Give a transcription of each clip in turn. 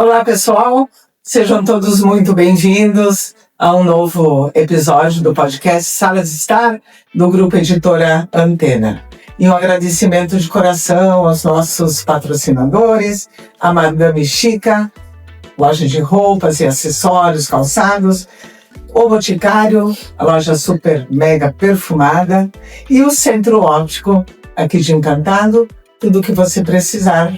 Olá, pessoal. Sejam todos muito bem-vindos a um novo episódio do podcast Sala de Estar, do Grupo Editora Antena. E um agradecimento de coração aos nossos patrocinadores, a Madame Chica, loja de roupas e acessórios, calçados, o Boticário, a loja super mega perfumada, e o Centro Óptico, aqui de Encantado, tudo o que você precisar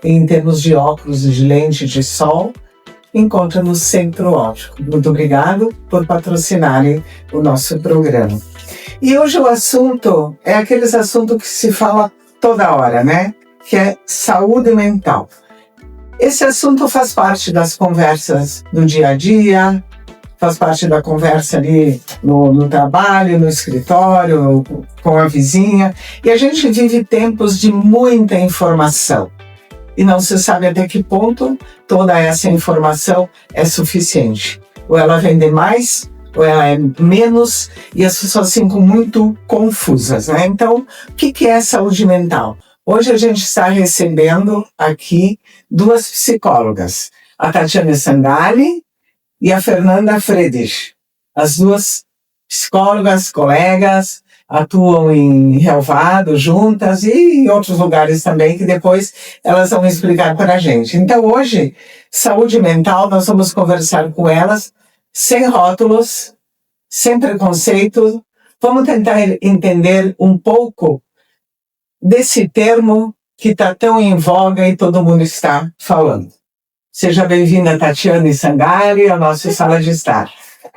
em termos de óculos e de lente de sol, encontra no Centro Óptico. Muito obrigado por patrocinarem o nosso programa. E hoje o assunto é aqueles assuntos que se fala toda hora, né? Que é saúde mental. Esse assunto faz parte das conversas do dia a dia, faz parte da conversa ali no trabalho, no escritório, com a vizinha. E a gente vive tempos de muita informação. E não se sabe até que ponto toda essa informação é suficiente. Ou ela vem demais, ou ela é menos, e as pessoas ficam muito confusas, né? Então, o que é saúde mental? Hoje a gente está recebendo aqui duas psicólogas, a Tatiane Sangali e a Fernanda Friedrich. As duas psicólogas, colegas, atuam em Relvado juntas e em outros lugares também, que depois elas vão explicar para a gente. Então hoje, saúde mental, nós vamos conversar com elas sem rótulos, sem preconceito. Vamos tentar entender um pouco desse termo que está tão em voga e todo mundo está falando. Seja bem-vinda, Tatiane Sangali, à nossa Sala de Estar.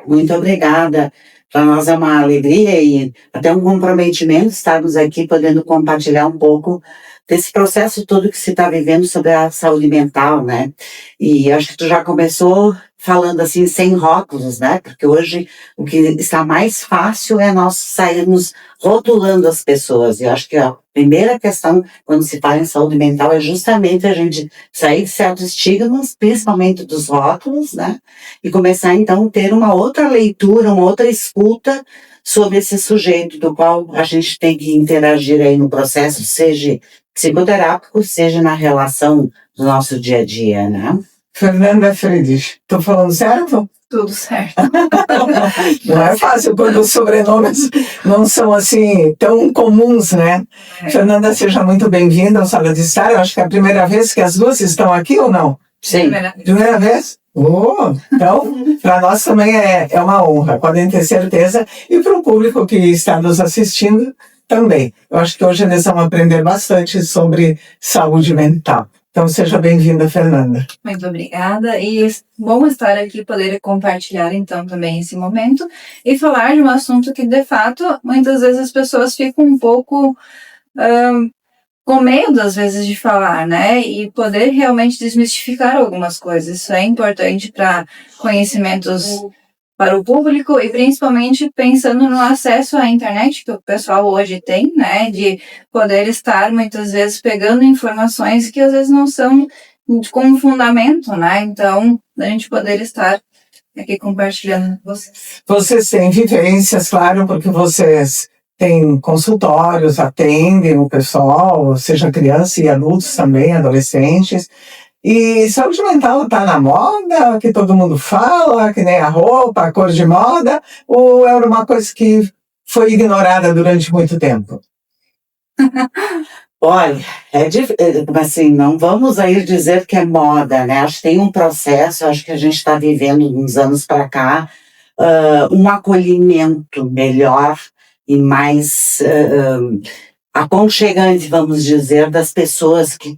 Muito obrigada. Para nós é uma alegria e até um comprometimento estarmos aqui podendo compartilhar um pouco desse processo todo que se está vivendo sobre a saúde mental, né? E acho que tu já começou falando assim, sem rótulos, né? Porque hoje o que está mais fácil é nós sairmos rotulando as pessoas. E eu acho que a primeira questão, quando se fala em saúde mental, é justamente a gente sair de certos estigmas, principalmente dos rótulos, né? E começar, então, a ter uma outra leitura, uma outra escuta sobre esse sujeito do qual a gente tem que interagir aí no processo, seja psicoterápico, seja na relação do nosso dia a dia, né? Fernanda Friedrich, estou falando certo? Tudo certo. Não é fácil quando os sobrenomes não são assim tão comuns, né? Fernanda, seja muito bem-vinda ao Sala de Estar. Eu acho que é a primeira vez que as duas estão aqui ou não? Sim. Primeira vez? Então, para nós também é uma honra, podem ter certeza. E para o público que está nos assistindo também. Eu acho que hoje eles vão aprender bastante sobre saúde mental. Então, seja bem-vinda, Fernanda. Muito obrigada. E bom estar aqui, poder compartilhar, então, também esse momento e falar de um assunto que, de fato, muitas vezes as pessoas ficam um pouco com medo, às vezes, de falar, né? E poder realmente desmistificar algumas coisas. Isso é importante para conhecimentos para o público e principalmente pensando no acesso à internet que o pessoal hoje tem, né, de poder estar muitas vezes pegando informações que às vezes não são com fundamento, né, então a gente poder estar aqui compartilhando com vocês. Vocês têm vivências, claro, porque vocês têm consultórios, atendem o pessoal, seja criança e adultos também, adolescentes. E saúde mental está na moda, que todo mundo fala, que nem a roupa, a cor de moda, ou era uma coisa que foi ignorada durante muito tempo? Olha, assim, não vamos aí dizer que é moda, né? Acho que tem um processo, acho que a gente está vivendo uns anos para cá, um acolhimento melhor e mais aconchegante, vamos dizer, das pessoas que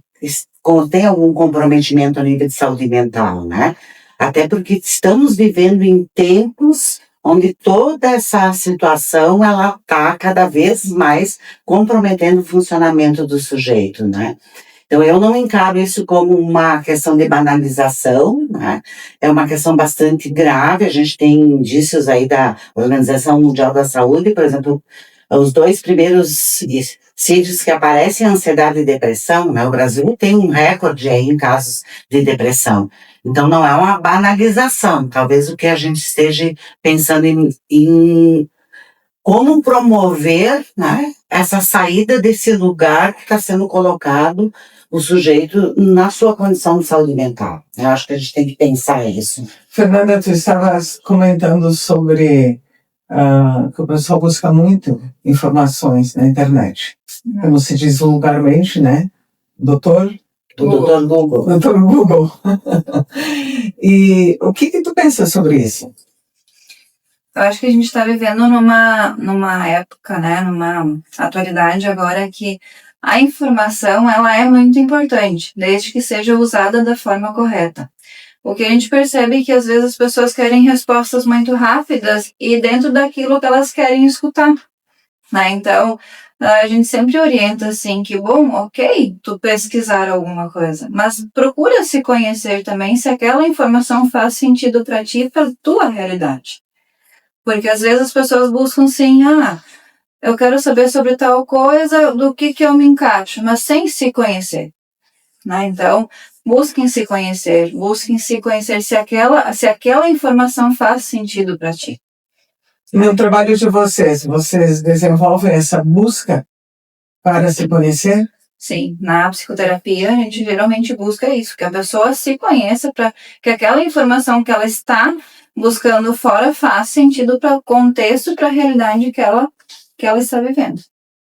tem algum comprometimento a nível de saúde mental, né? Até porque estamos vivendo em tempos onde toda essa situação, ela está cada vez mais comprometendo o funcionamento do sujeito, né? Então, eu não encaro isso como uma questão de banalização, né? É uma questão bastante grave. A gente tem indícios aí da Organização Mundial da Saúde, por exemplo, os 2 primeiros CIDs que aparecem, ansiedade e depressão, né? O Brasil tem um recorde aí em casos de depressão. Então, não é uma banalização. Talvez o que a gente esteja pensando em como promover, né, essa saída desse lugar que está sendo colocado o sujeito na sua condição de saúde mental. Eu acho que a gente tem que pensar isso. Fernanda, tu estavas comentando sobre que o pessoal busca muito informações na internet. Como se diz vulgarmente, né? Doutor Google. Doutor Google. E o que tu pensa sobre isso? Eu acho que a gente está vivendo numa época, né, numa atualidade agora que a informação, ela é muito importante, desde que seja usada da forma correta. O que a gente percebe é que às vezes as pessoas querem respostas muito rápidas e dentro daquilo que elas querem escutar, né? Então, a gente sempre orienta assim que, bom, ok, tu pesquisar alguma coisa, mas procura se conhecer também se aquela informação faz sentido para ti e para tua realidade. Porque às vezes as pessoas buscam assim, eu quero saber sobre tal coisa, do que eu me encaixo, mas sem se conhecer, né? Então, busquem se conhecer se aquela informação faz sentido para ti. No trabalho de vocês desenvolvem essa busca para se conhecer? Sim, na psicoterapia a gente geralmente busca isso, que a pessoa se conheça para que aquela informação que ela está buscando fora faz sentido para o contexto, para a realidade que ela está vivendo,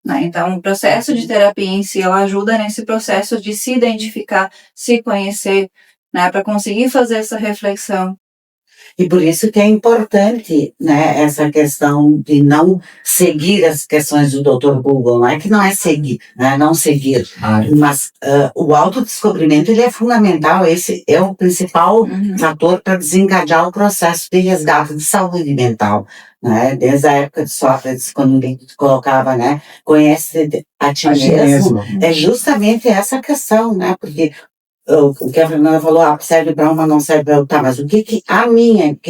né? Então, o processo de terapia em si, ela ajuda nesse processo de se identificar, se conhecer, né, para conseguir fazer essa reflexão. E por isso que é importante, né, essa questão de não seguir as questões do Dr. Google. Não é que não é seguir, né, não seguir. Mas o autodescobrimento, ele é fundamental. Esse é o principal fator para desencadear o processo de resgate de saúde mental. Né? Desde a época de Sócrates, quando ele colocava, né, conhece a ti mesmo, é justamente essa questão, né, porque o que a Fernanda falou, serve para uma, não serve para outra, mas o que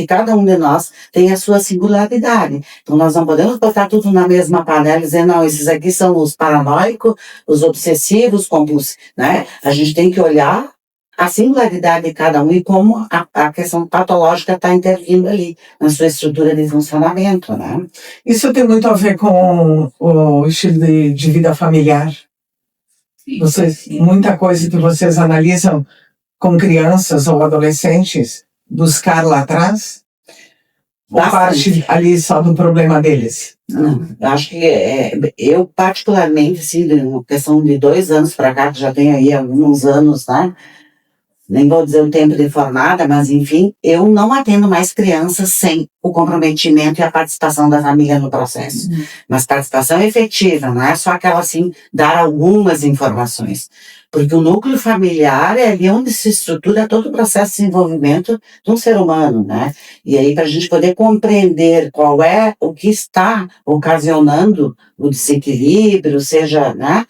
cada um de nós tem a sua singularidade. Então nós não podemos botar tudo na mesma panela e dizer, não, esses aqui são os paranoicos, os obsessivos, compulsivos, né? A gente tem que olhar a singularidade de cada um e como a questão patológica está intervindo ali na sua estrutura de funcionamento, né? Isso tem muito a ver com o estilo de vida familiar. Muita coisa que vocês analisam com crianças ou adolescentes, buscar lá atrás? Ou parte ali só do problema deles? Não, acho que eu particularmente, assim, uma questão de 2 anos para cá, que já tem aí alguns anos, né? Nem vou dizer o tempo de formada, mas enfim, eu não atendo mais crianças sem o comprometimento e a participação da família no processo. Mas participação efetiva, não é só aquela assim, dar algumas informações. Porque o núcleo familiar é ali onde se estrutura todo o processo de desenvolvimento de um ser humano, né? E aí, para a gente poder compreender qual é o que está ocasionando o desequilíbrio, seja, né?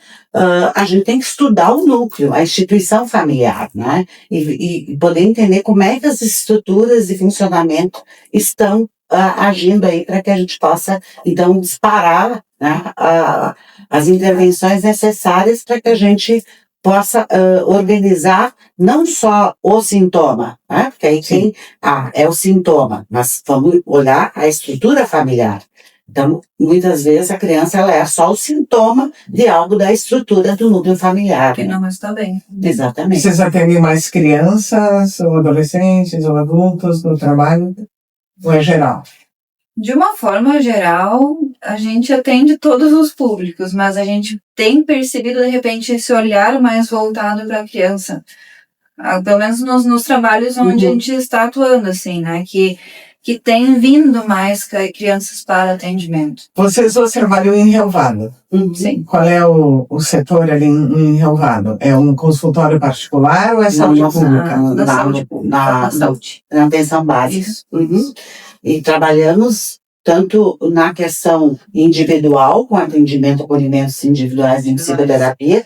A gente tem que estudar o núcleo, a instituição familiar, né? E poder entender como é que as estruturas de funcionamento estão agindo aí para que a gente possa, então, disparar, né, as intervenções necessárias para que a gente possa organizar não só o sintoma, né? Porque aí é o sintoma, mas vamos olhar a estrutura familiar. Então, muitas vezes a criança ela é só o sintoma de algo da estrutura do núcleo familiar. Que não está bem. Exatamente. Vocês atendem mais crianças, ou adolescentes, ou adultos no trabalho? Ou é geral? De uma forma geral, a gente atende todos os públicos, mas a gente tem percebido, de repente, esse olhar mais voltado para a criança. Pelo menos nos trabalhos onde a gente está atuando, assim, né? Que tem vindo mais crianças para atendimento. Vocês trabalham em Relvado? Sim. Qual é o setor ali em Relvado? É um consultório particular ou é saúde pública? Na saúde pública. Na saúde. Na atenção básica. Isso. E trabalhamos tanto na questão individual, com atendimento, acolhimentos individuais em psicoterapia,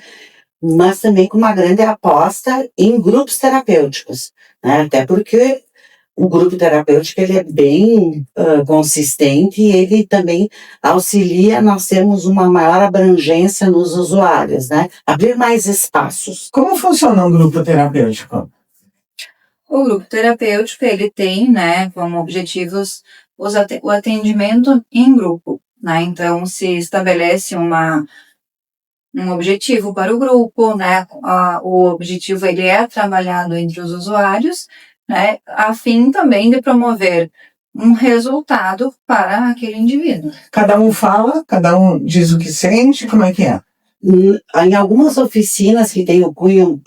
mas também com uma grande aposta em grupos terapêuticos, né? Até porque o grupo terapêutico ele é bem consistente e ele também auxilia nós termos uma maior abrangência nos usuários, né? Abrir mais espaços. Como funciona um grupo terapêutico? O grupo terapêutico, ele tem, né, como objetivos o atendimento em grupo, né? Então, se estabelece uma um objetivo para o grupo, né? O objetivo ele é trabalhado entre os usuários, né? A fim também de promover um resultado para aquele indivíduo. Cada um fala, cada um diz o que sente, como é que é? Em algumas oficinas que tem o cunho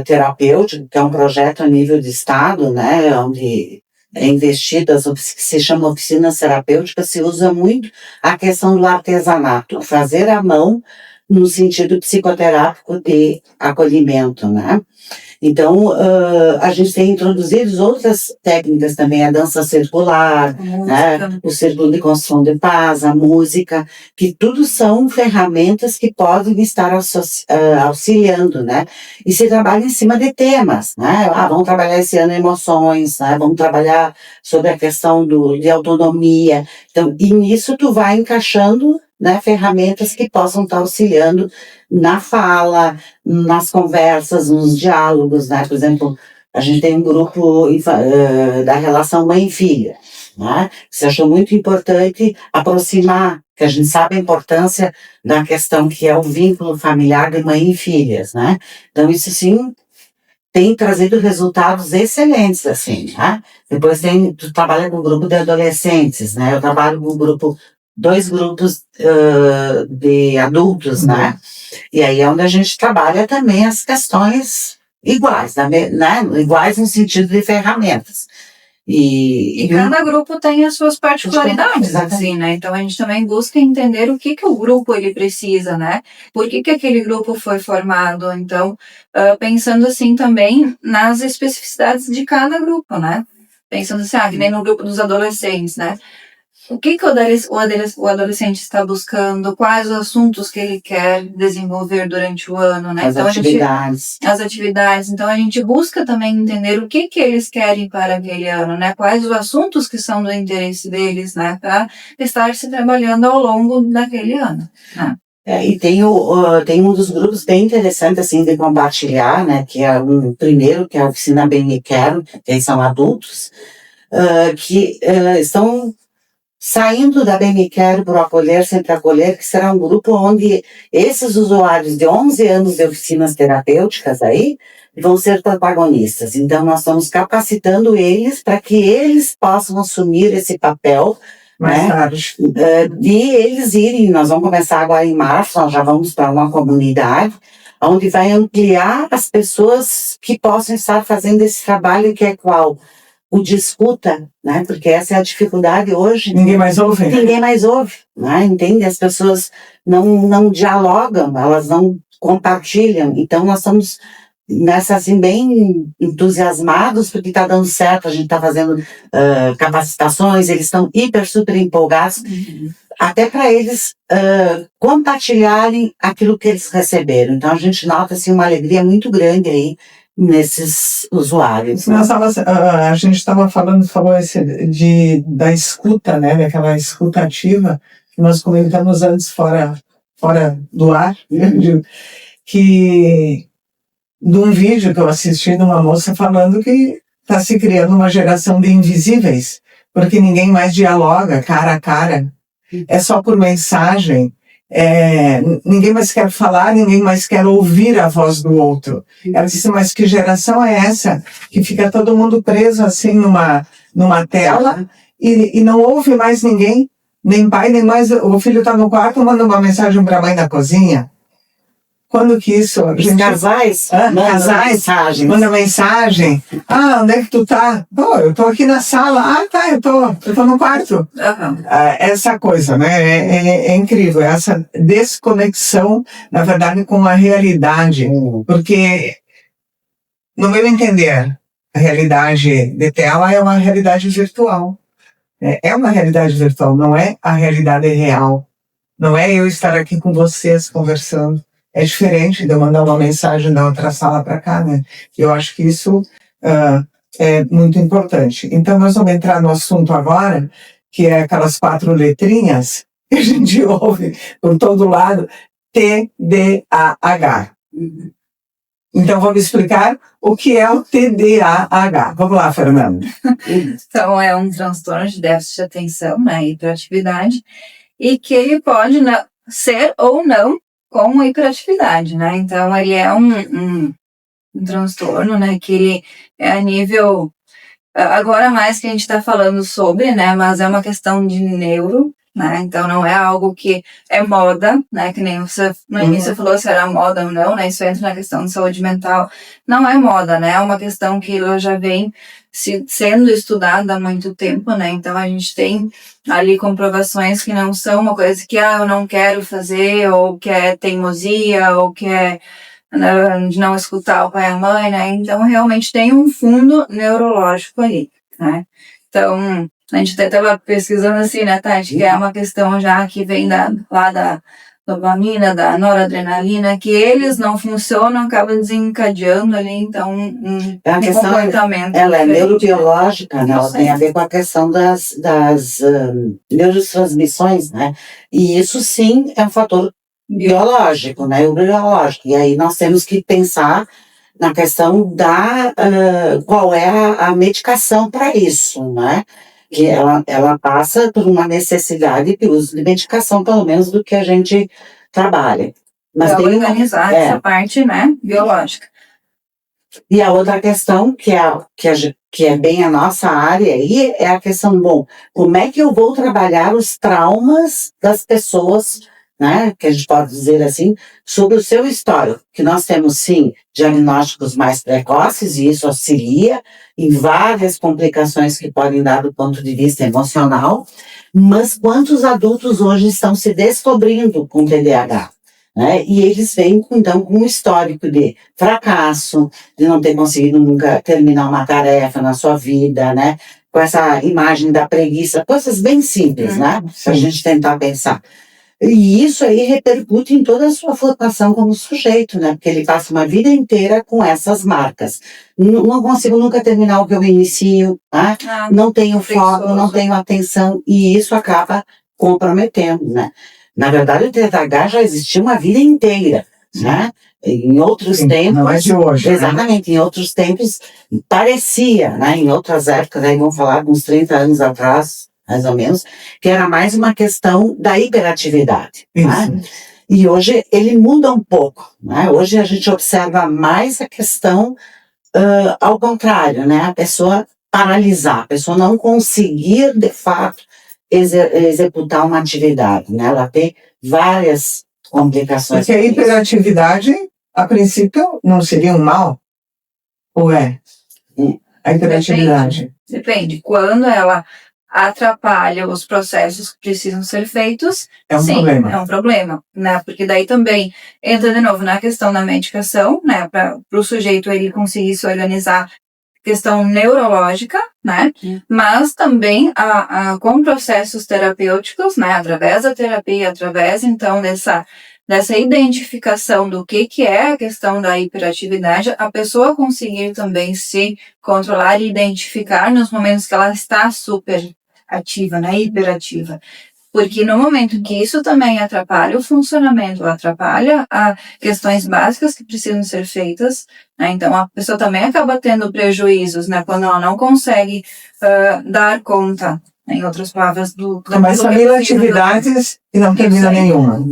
terapêutico, que é um projeto a nível de estado, né, onde é investido, que se chama oficinas terapêuticas, se usa muito a questão do artesanato, fazer à mão no sentido psicoterápico de acolhimento, né? Então, a gente tem introduzido outras técnicas também, a dança circular, né, o círculo de construção de paz, a música, que tudo são ferramentas que podem estar auxiliando, né? E se trabalha em cima de temas, né? Vamos trabalhar esse ano emoções, né? Vamos trabalhar sobre a questão de autonomia. Então, e nisso tu vai encaixando, né, ferramentas que possam estar auxiliando na fala, nas conversas, nos diálogos, né? Por exemplo, a gente tem um grupo da relação mãe-filha, né? Você achou muito importante aproximar, que a gente sabe a importância da questão que é o vínculo familiar de mãe e filhas, né? Então, isso sim tem trazido resultados excelentes, assim, né? Depois tu trabalha com um grupo de adolescentes, né? Eu trabalho com dois grupos de adultos, né? E aí é onde a gente trabalha também as questões iguais, né? Iguais no sentido de ferramentas. E cada grupo tem as suas particularidades, assim, né? Então a gente também busca entender o que o grupo ele precisa, né? Por que aquele grupo foi formado. Então, pensando assim também nas especificidades de cada grupo, né? Pensando assim, que nem no grupo dos adolescentes, né? O que o adolescente está buscando, quais os assuntos que ele quer desenvolver durante o ano, né? As atividades. Então, a gente busca também entender o que eles querem para aquele ano, né? Quais os assuntos que são do interesse deles, né? Para estar se trabalhando ao longo daquele ano, né? E tem um dos grupos bem interessante, assim, de compartilhar, né? Que é primeiro, que é a oficina Bem Me Quero, que são adultos, que estão saindo da Bem Me Quero para o Acolher Sempre Acolher, que será um grupo onde esses usuários de 11 anos de oficinas terapêuticas aí vão ser protagonistas. Então, nós estamos capacitando eles para que eles possam assumir esse papel, mais né, tarde. De eles irem. Nós vamos começar agora em março, nós já vamos para uma comunidade, onde vai ampliar as pessoas que possam estar fazendo esse trabalho, que é qual? O de escuta, né? Porque essa é a dificuldade hoje. Ninguém mais ouve. Ninguém mais ouve, né? Entende? As pessoas não dialogam, elas não compartilham. Então, nós estamos nessa, assim, bem entusiasmados, porque está dando certo. A gente está fazendo capacitações, eles estão super empolgados, até para eles compartilharem aquilo que eles receberam. Então, a gente nota, assim, uma alegria muito grande aí nesses usuários. Né? A gente falou da escuta, né, daquela escuta ativa, que nós comentamos antes fora do ar, que de um vídeo que eu assisti de uma moça falando que está se criando uma geração de invisíveis, porque ninguém mais dialoga cara a cara, é só por mensagem. Ninguém mais quer falar, ninguém mais quer ouvir a voz do outro. Ela disse, mas que geração é essa? Que fica todo mundo preso assim numa tela e não ouve mais ninguém, nem pai, nem mais. O filho está no quarto, manda uma mensagem para a mãe na cozinha. Quando que isso? Os casais manda mensagem. Onde é que tu tá? Eu tô aqui na sala. Tá, eu tô no quarto. Essa coisa, né? É incrível. Essa desconexão, na verdade, com a realidade. Porque, no meu entender, a realidade de tela é uma realidade virtual. É uma realidade virtual, não é a realidade real. Não é eu estar aqui com vocês conversando. É diferente de eu mandar uma mensagem da outra sala para cá, né? Eu acho que isso é muito importante. Então, nós vamos entrar no assunto agora, que é aquelas 4 letrinhas que a gente ouve por todo lado, TDAH. Então, vamos explicar o que é o TDAH. Vamos lá, Fernanda. Então, é um transtorno de déficit de atenção, né, e hiperatividade, e que ele pode ser ou não com hiperatividade, né? Então, ele é um transtorno, né? Que ele é a nível... Agora mais que a gente está falando sobre, né? Mas é uma questão de neuro, né? Então, não é algo que é moda, né? Que nem você no início falou se era moda ou não, né? Isso entra na questão de saúde mental. Não é moda, né? É uma questão que ela já vem sendo estudada há muito tempo, né? Então, a gente tem ali comprovações que não são uma coisa que, eu não quero fazer, ou que é teimosia, ou que é de não escutar o pai e a mãe, né? Então, realmente tem um fundo neurológico ali, né? Então, a gente até estava pesquisando assim, né, Tati, que é uma questão já que vem lá da dopamina, da noradrenalina, que eles não funcionam, acabam desencadeando ali, então, É uma questão, comportamento ela é diferente. neurobiológica, né? Ela tem a ver com a questão das neurotransmissões, né? E isso sim é um fator biológico, né? Biológico. E aí nós temos que pensar na questão da qual é a medicação para isso, né? Que ela passa por uma necessidade de uso de medicação, pelo menos do que a gente trabalha. Mas Pra tem organizar essa parte, né, biológica. E a outra questão, que é bem a nossa área aí, é a questão, bom, como é que eu vou trabalhar os traumas das pessoas, né, que a gente pode dizer assim, sobre o seu histórico, que nós temos, sim, diagnósticos mais precoces, e isso auxilia em várias complicações que podem dar do ponto de vista emocional, mas quantos adultos hoje estão se descobrindo com TDAH? Né? E eles vêm, então, com um histórico de fracasso, de não ter conseguido nunca terminar uma tarefa na sua vida, né? Com essa imagem da preguiça, coisas bem simples, né? Pra gente tentar pensar. E isso aí repercute em toda a sua formação como sujeito, né? Porque ele passa uma vida inteira com essas marcas. Não consigo nunca terminar o que eu inicio, né? Não tenho foco, não tenho atenção, e isso acaba comprometendo, né? Na verdade, o TDAH já existia uma vida inteira, né? Em outros tempos... Não é de hoje, exatamente, em outros tempos parecia, né? Em outras épocas, aí vamos falar de uns 30 anos atrás, mais ou menos, que era mais uma questão da hiperatividade, né? E hoje ele muda um pouco, né? Hoje a gente observa mais a questão ao contrário, né? A pessoa paralisar, a pessoa não conseguir, de fato, executar uma atividade, né? Ela tem várias complicações. Porque a hiperatividade, a princípio, não seria um mal? Ou é? A hiperatividade. Depende. Quando ela atrapalha os processos que precisam ser feitos, sim, problema. É um problema, né? Porque daí também entra de novo na questão da medicação, né? Para o sujeito ele conseguir se organizar, questão neurológica, né? Mas também com processos terapêuticos, né? Através da terapia, através então dessa identificação do que é a questão da hiperatividade, a pessoa conseguir também se controlar e identificar nos momentos que ela está super ativa, né? Hiperativa. Porque no momento que isso também atrapalha o funcionamento, atrapalha questões básicas que precisam ser feitas, né? Então a pessoa também acaba tendo prejuízos, né? Quando ela não consegue dar conta, né? Em outras palavras, começa mil atividades e não termina nenhuma.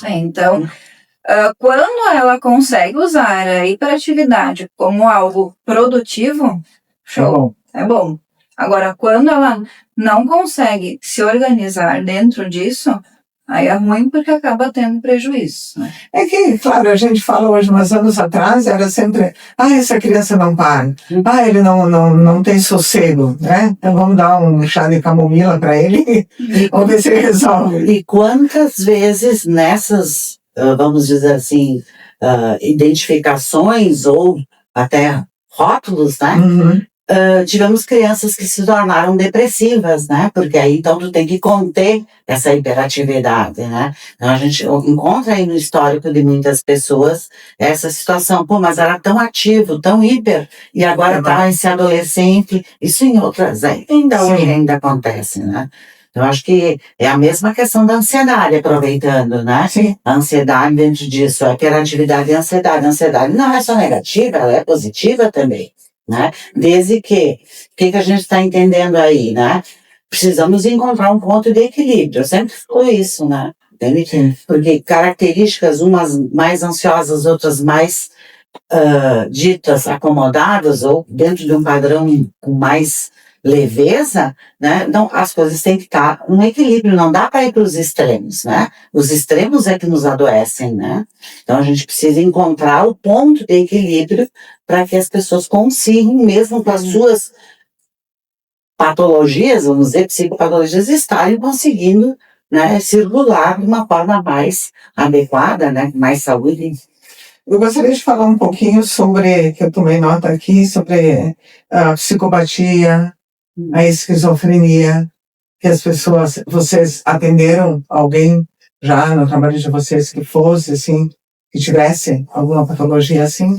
Então, quando ela consegue usar a hiperatividade como algo produtivo, show, é bom. Agora, quando ela não consegue se organizar dentro disso, aí é ruim porque acaba tendo prejuízo, né? É que, claro, a gente fala hoje, mas anos atrás era sempre, essa criança não para, ele não tem sossego, né? Então vamos dar um chá de camomila para ele e vamos ver se ele resolve. E quantas vezes nessas, vamos dizer assim, identificações ou até rótulos, né? Tivemos crianças que se tornaram depressivas, né? Porque aí então tu tem que conter essa hiperatividade, né? Então a gente encontra aí no histórico de muitas pessoas essa situação, mas era tão ativo, tão hiper, e agora tá esse adolescente, isso em outras ainda acontece, né? Eu acho que é a mesma questão da ansiedade, aproveitando, né? Sim. A ansiedade dentro disso, a hiperatividade e a ansiedade. A ansiedade não é só negativa, ela é positiva também. Né? Desde que, o que a gente está entendendo aí, né? Precisamos encontrar um ponto de equilíbrio, eu sempre falo isso, né? entende? Sim. Porque características, umas mais ansiosas, outras mais ditas acomodadas, ou dentro de um padrão com mais leveza, né? Então, as coisas têm que estar um equilíbrio, não dá para ir para os extremos, né? Os extremos é que nos adoecem, né? Então, a gente precisa encontrar o ponto de equilíbrio para que as pessoas consigam, mesmo com as suas patologias, vamos dizer, psicopatologias, estarem conseguindo, né, circular de uma forma mais adequada, né, com mais saúde. Eu gostaria de falar um pouquinho sobre, que eu tomei nota aqui, sobre a psicopatia, a esquizofrenia, que as pessoas, vocês atenderam alguém já no trabalho de vocês que fosse, assim, que tivesse alguma patologia assim?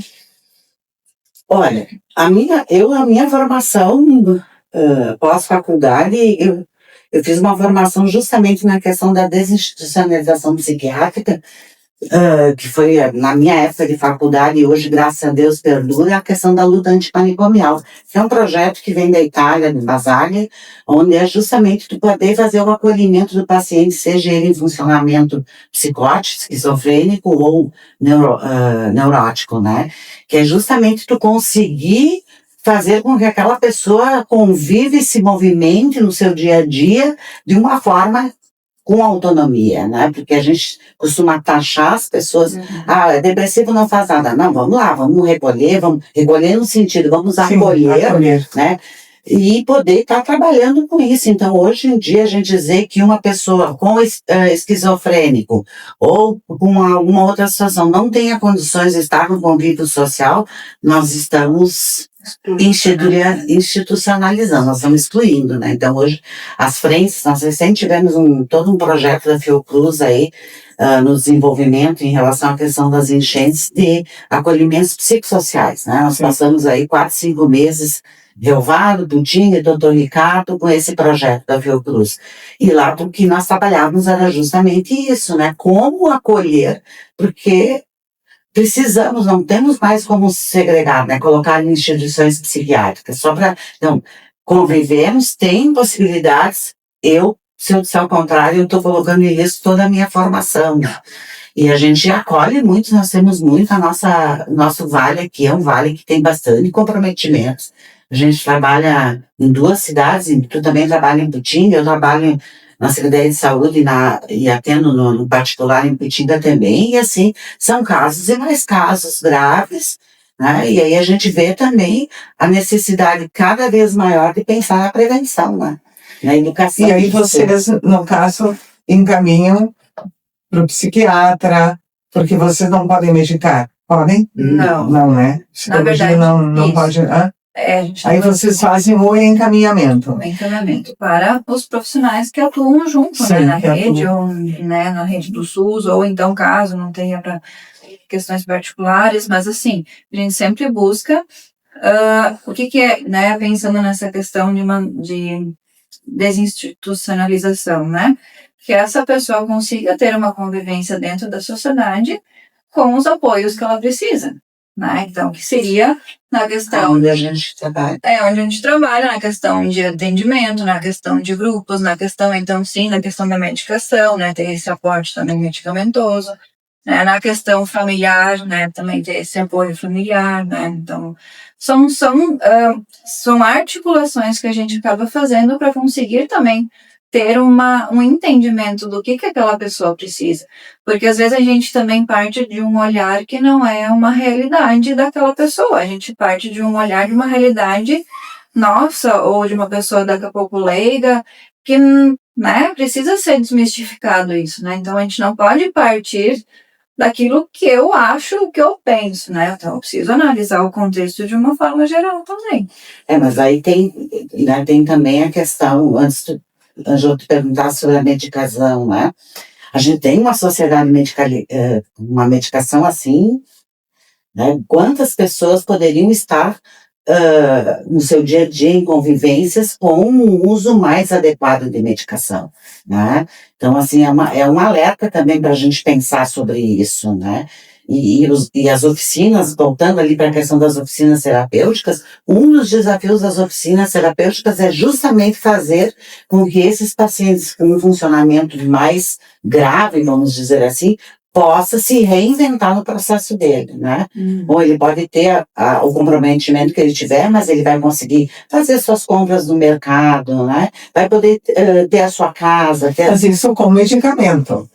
Olha, a minha formação pós-faculdade, eu fiz uma formação justamente na questão da desinstitucionalização psiquiátrica, que foi na minha época de faculdade e hoje, graças a Deus, perdura, a questão da luta antimanicomial, que é um projeto que vem da Itália, de Basaglia, onde é justamente tu poder fazer o acolhimento do paciente, seja ele em funcionamento psicótico, esquizofrênico ou neurótico, né? Que é justamente tu conseguir fazer com que aquela pessoa convive e se movimente no seu dia a dia de uma forma com autonomia, né? Porque a gente costuma taxar as pessoas, depressivo não faz nada. Não, vamos lá, vamos recolher no sentido, vamos acolher, né? E poder estar trabalhando com isso. Então, hoje em dia, a gente dizer que uma pessoa com esquizofrênico ou com alguma outra situação não tenha condições de estar no convívio social, nós estamos institucionalizando, nós estamos excluindo, né? Então, hoje, as frentes, nós recém tivemos todo um projeto da Fiocruz aí, no desenvolvimento em relação à questão das enchentes de acolhimentos psicossociais, né? Nós passamos aí 4, 5 meses, Relvado, Putinha e Dr. Ricardo, com esse projeto da Fiocruz. E lá o que nós trabalhávamos era justamente isso, né? Como acolher, porque precisamos, não temos mais como segregar, né? Colocar em instituições psiquiátricas, só para, então, convivemos, tem possibilidades, se eu disser o contrário, eu estou colocando em risco toda a minha formação, né? E a gente acolhe muito, nós temos muito, nosso vale aqui é um vale que tem bastante comprometimentos. A gente trabalha em 2 cidades, tu também trabalha em Putinga, eu trabalho na Secretaria de Saúde e atendo no particular em Putinga também, e assim, são casos e mais casos graves, né? E aí a gente vê também a necessidade cada vez maior de pensar na prevenção, né? Na educação. E aí vocês, no caso, encaminham para o psiquiatra, porque vocês não podem medicar, podem? Não. Não, né? Psicologia verdade, não pode... Aí vocês fazem o encaminhamento. O encaminhamento para os profissionais que atuam junto, Sim, né, na rede, ou né, na rede do SUS, ou então caso não tenha para questões particulares, mas assim, a gente sempre busca o que é, né, pensando nessa questão de desinstitucionalização, né, que essa pessoa consiga ter uma convivência dentro da sociedade com os apoios que ela precisa, né, então, que seria na questão... Onde a gente trabalha. onde a gente trabalha, na questão de atendimento, na questão de grupos, na questão, então, sim, na questão da medicação, né, ter esse aporte também medicamentoso, né, na questão familiar, né, também ter esse apoio familiar, né, então, são articulações que a gente acaba fazendo para conseguir também ter um entendimento do que aquela pessoa precisa. Porque às vezes a gente também parte de um olhar que não é uma realidade daquela pessoa. A gente parte de um olhar de uma realidade nossa, ou de uma pessoa daqui a pouco leiga, que, né, precisa ser desmistificado isso, né? Então a gente não pode partir daquilo que eu acho, que eu penso, né? Então eu preciso analisar o contexto de uma forma geral também. Mas aí tem também a questão, antes de eu te perguntar sobre a medicação, né? A gente tem uma sociedade uma medicação assim, né? Quantas pessoas poderiam estar no seu dia a dia em convivências com um uso mais adequado de medicação, né? Então, assim, é um alerta também para a gente pensar sobre isso, né? E as oficinas, voltando ali para a questão das oficinas terapêuticas, um dos desafios das oficinas terapêuticas é justamente fazer com que esses pacientes com um funcionamento mais grave, vamos dizer assim, possa se reinventar no processo dele, né? Ou ele pode ter o comprometimento que ele tiver, mas ele vai conseguir fazer suas compras no mercado, né? Vai poder ter a sua casa. Mas isso com medicamento.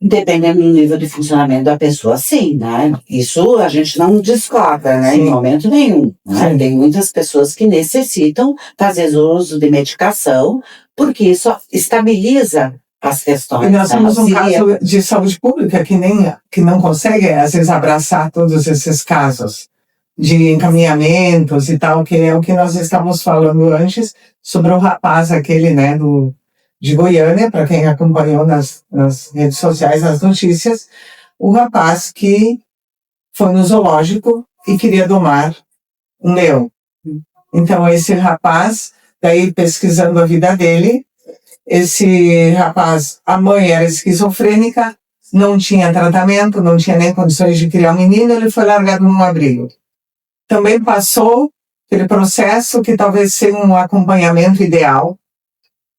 Dependendo do nível de funcionamento da pessoa, sim, né? Isso a gente não discorda, né? Sim. Em momento nenhum. Né? Tem muitas pessoas que necessitam fazer uso de medicação, porque isso estabiliza as questões. E nós temos um caso de saúde pública que não consegue, às vezes, abraçar todos esses casos de encaminhamentos e tal, que é o que nós estávamos falando antes sobre o rapaz aquele, né, de Goiânia, para quem acompanhou nas redes sociais, nas notícias, o rapaz que foi no zoológico e queria domar um leão. Então, esse rapaz, daí pesquisando a vida dele, esse rapaz, a mãe era esquizofrênica, não tinha tratamento, não tinha nem condições de criar um menino, ele foi largado num abrigo. Também passou aquele processo que talvez seja um acompanhamento ideal.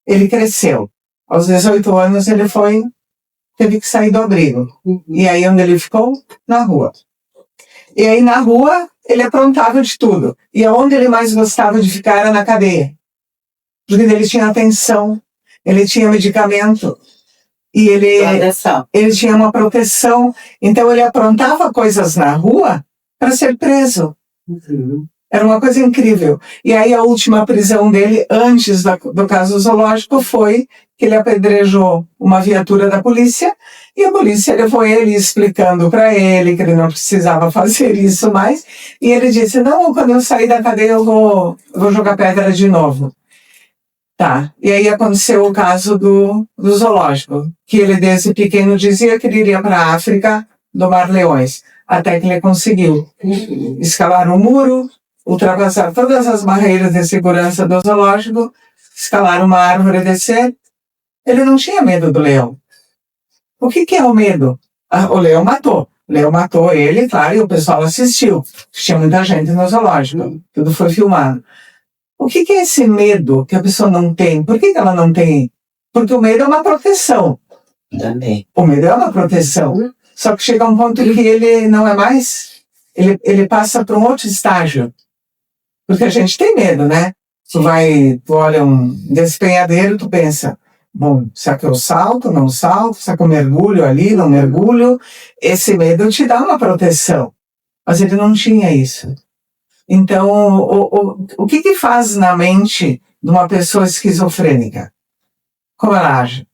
Ele cresceu. Aos 18 anos ele teve que sair do abrigo. E aí onde ele ficou? Na rua. E aí na rua ele aprontava de tudo. E aonde ele mais gostava de ficar era na cadeia. Porque ele tinha atenção, ele tinha medicamento. E ele tinha uma proteção. Então ele aprontava coisas na rua para ser preso. Era uma coisa incrível. E aí a última prisão dele, antes do caso zoológico, foi que ele apedrejou uma viatura da polícia e a polícia levou ele explicando para ele que ele não precisava fazer isso mais. E ele disse, não, quando eu sair da cadeia eu vou jogar pedra de novo. Tá. E aí aconteceu o caso do zoológico, que ele desde pequeno dizia que ele iria para a África domar leões. Até que ele conseguiu escalar um muro, ultrapassar todas as barreiras de segurança do zoológico, escalar uma árvore e descer. Ele não tinha medo do leão. O que é o medo? O leão matou. O leão matou ele, claro, e o pessoal assistiu. Tinha muita gente no zoológico. Tudo foi filmado. O que é esse medo que a pessoa não tem? Por que ela não tem? Porque o medo é uma proteção. Também. O medo é uma proteção. Só que chega um ponto que ele não é mais... Ele passa para um outro estágio. Porque a gente tem medo, né? Tu olha um despenhadeiro, tu pensa, bom, será que eu salto, não salto? Será que eu mergulho ali, não mergulho? Esse medo te dá uma proteção. Mas ele não tinha isso. Então, o que faz na mente de uma pessoa esquizofrênica? Como ela age?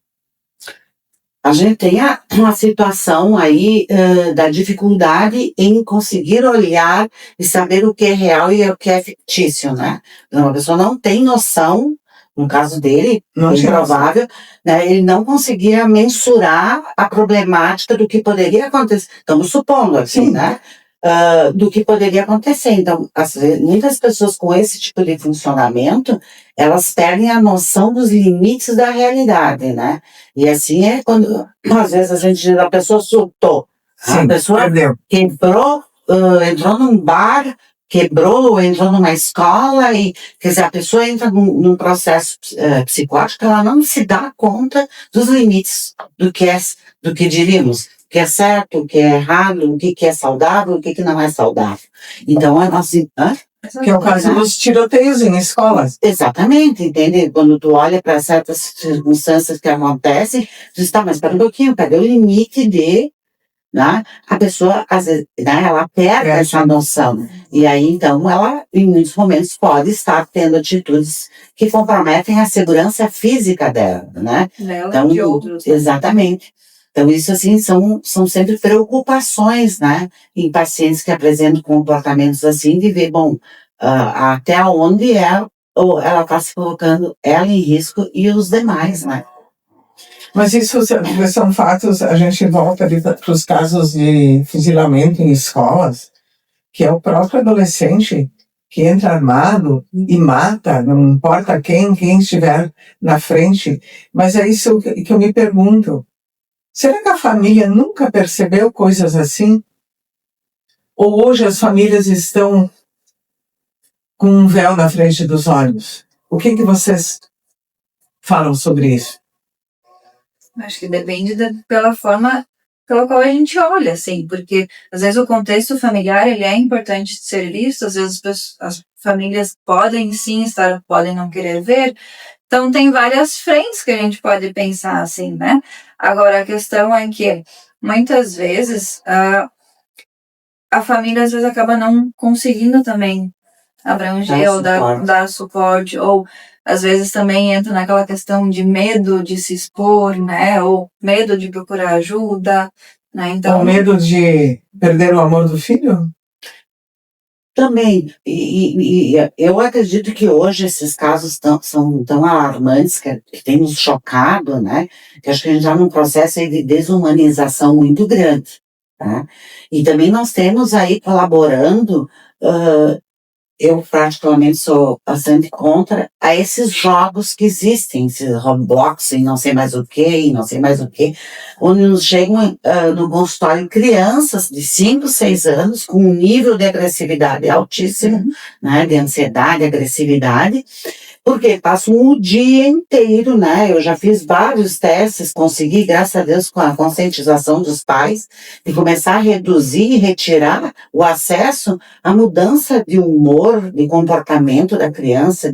A gente tem uma situação aí da dificuldade em conseguir olhar e saber o que é real e o que é fictício, né? Então, a pessoa não tem noção, no caso dele, improvável, né? Ele não conseguia mensurar a problemática do que poderia acontecer. Estamos supondo aqui, sim, né? Do que poderia acontecer. Então, muitas pessoas com esse tipo de funcionamento, elas perdem a noção dos limites da realidade, né? E assim é quando, às vezes, a pessoa surtou. Sim, a pessoa quebrou, entrou num bar, entrou numa escola, e, quer dizer, a pessoa entra num processo psicótico, ela não se dá conta dos limites do que diríamos, o que é certo, o que é errado, o que é saudável, o que não é saudável. Então, assim... Que é o caso dos tiroteios em escolas. Exatamente, entende? Quando tu olha para certas circunstâncias que acontecem, tu diz, tá, mas espera um pouquinho, cadê o limite de... Né? A pessoa, às vezes, né, ela perde essa noção. E aí, então, ela, em muitos momentos, pode estar tendo atitudes que comprometem a segurança física dela, né? Então, de outros. Exatamente. Então, isso, assim, são sempre preocupações, né? Em pacientes que apresentam comportamentos assim, de ver, bom, até onde ela está se colocando, ela em risco e os demais, né? Mas isso são fatos, a gente volta ali para os casos de fuzilamento em escolas, que é o próprio adolescente que entra armado e mata, não importa quem estiver na frente. Mas é isso que eu me pergunto. Será que a família nunca percebeu coisas assim? Ou hoje as famílias estão com um véu na frente dos olhos? O que vocês falam sobre isso? Acho que depende pela forma pela qual a gente olha, assim, porque às vezes o contexto familiar ele é importante de ser visto, às vezes as famílias podem sim estar, podem não querer ver, então tem várias frentes que a gente pode pensar assim, né? Agora a questão é que muitas vezes a família às vezes acaba não conseguindo também abranger ou dar suporte, ou às vezes também entra naquela questão de medo de se expor, né, ou medo de procurar ajuda, né, então... Ou medo de perder o amor do filho? Também, e eu acredito que hoje esses casos são tão alarmantes, que tem nos chocado, né, que acho que a gente está num processo aí de desumanização muito grande, tá? E também nós temos aí colaborando, eu particularmente sou bastante contra a esses jogos que existem, esses Roblox e não sei mais o que, onde nos chegam no consultório crianças de 5, 6 anos com um nível de agressividade altíssimo, né, de ansiedade, agressividade, porque passam o dia inteiro, né, eu já fiz vários testes, consegui, graças a Deus, com a conscientização dos pais, de começar a reduzir e retirar o acesso à mudança de humor, de comportamento da criança,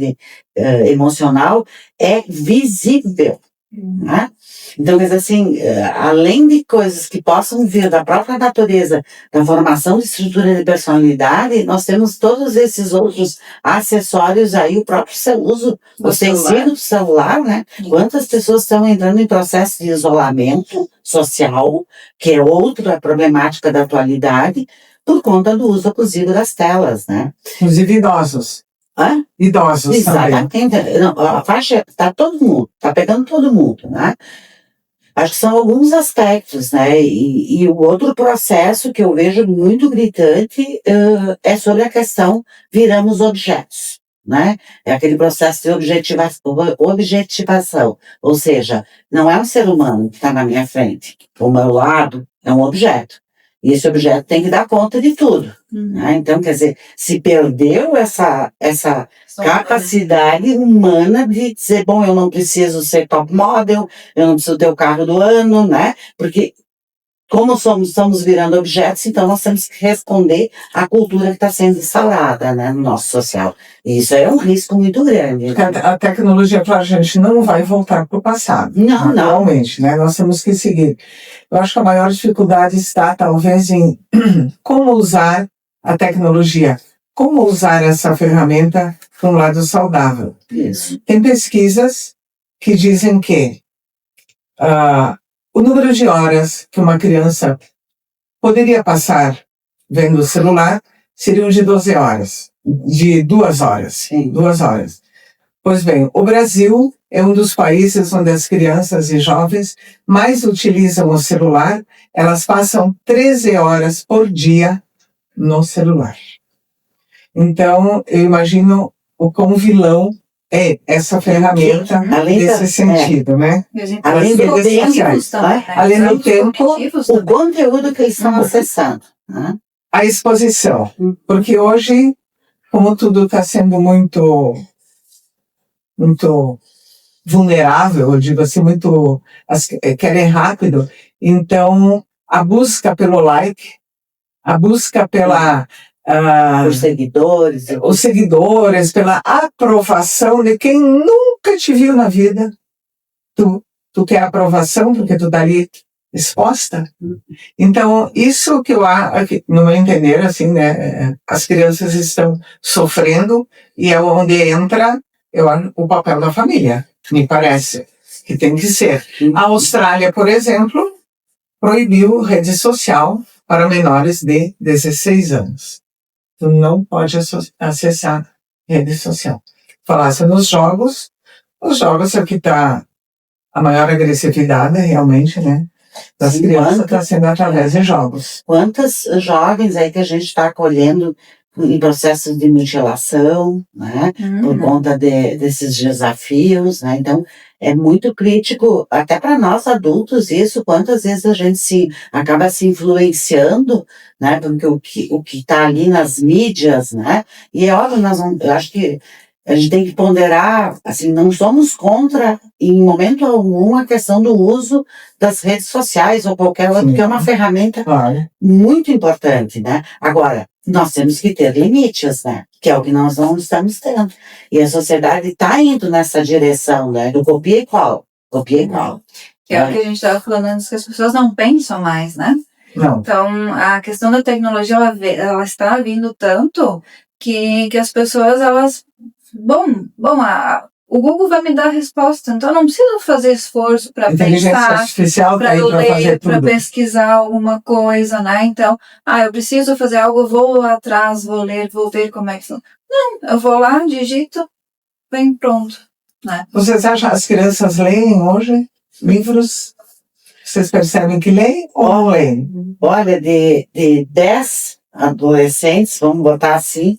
emocional, é visível, né? Então, quer dizer assim, além de coisas que possam vir da própria natureza, da formação de estrutura de personalidade, nós temos todos esses outros acessórios aí, o próprio uso ostensivo do celular, né? Quantas pessoas estão entrando em processo de isolamento social, que é outra problemática da atualidade, por conta do uso abusivo das telas, né? Inclusive idosos. Hã? Idosos exatamente. também. Não, a faixa está todo mundo, está pegando todo mundo, né? Acho que são alguns aspectos, né? E o outro processo que eu vejo muito gritante é sobre a questão viramos objetos, né? É aquele processo de objetivação. Ou seja, não é um ser humano que está na minha frente. O meu lado é um objeto. E esse objeto tem que dar conta de tudo. Né? Então, quer dizer, se perdeu essa capacidade humana de dizer, bom, eu não preciso ser top model, eu não preciso ter o carro do ano, né? Porque como estamos virando objetos, então nós temos que responder à cultura que está sendo instaurada, né, no nosso social. E isso é um risco muito grande. Né? A tecnologia para a gente não vai voltar para o passado. Não. Realmente, né? Nós temos que seguir. Eu acho que a maior dificuldade está, talvez, em como usar a tecnologia, como usar essa ferramenta para um lado saudável. Isso. Tem pesquisas que dizem que o número de horas que uma criança poderia passar vendo o celular seriam de 12 horas, de 2 horas. Sim. 2 horas. Pois bem, o Brasil é um dos países onde as crianças e jovens mais utilizam o celular. Elas passam 13 horas por dia no celular. Então, eu imagino o quão vilão é essa ferramenta nesse sentido, né? Além do tempo, além do tempo, o conteúdo que eles estão acessando. Né? A exposição. Porque hoje, como tudo está sendo muito vulnerável, eu digo assim, querem rápido, então a busca pelo like, a busca pela... os seguidores, pela aprovação de quem nunca te viu na vida. Tu quer aprovação porque tu tá ali exposta. Então, isso que eu acho, no meu entender, assim, né, as crianças estão sofrendo e é onde entra o papel da família, me parece, que tem que ser. A Austrália, por exemplo, proibiu rede social para menores de 16 anos. Tu não pode acessar rede social. Falasse nos jogos, os jogos é o que está a maior agressividade, realmente, né? Das crianças está sendo através de jogos. Quantas jovens aí que a gente está acolhendo em processos de mutilação, né? Por conta desses desafios, né? Então, é muito crítico, até para nós adultos, isso, quantas vezes a gente acaba se influenciando, né? Porque o que está ali nas mídias, né? E é óbvio, eu acho que a gente tem que ponderar, assim, não somos contra, em momento algum, a questão do uso das redes sociais ou qualquer outra, porque é uma ferramenta muito importante, né? Agora, nós temos que ter limites, né? Que é o que nós não estamos tendo. E a sociedade está indo nessa direção, né? Do copia e cola. Copia e cola. Que é o que a gente estava falando antes, que as pessoas não pensam mais, né? Não. Então, a questão da tecnologia, ela está vindo tanto que as pessoas, elas... o Google vai me dar a resposta, então eu não preciso fazer esforço para pensar, para ler, para pesquisar alguma coisa, né? Então, eu preciso fazer algo, eu vou lá atrás, vou ler, vou ver como é que funciona. Não, eu vou lá, digito, vem pronto, né? Vocês acham que as crianças leem hoje livros? Vocês percebem que leem ou não leem? Olha, de 10 adolescentes, vamos botar assim,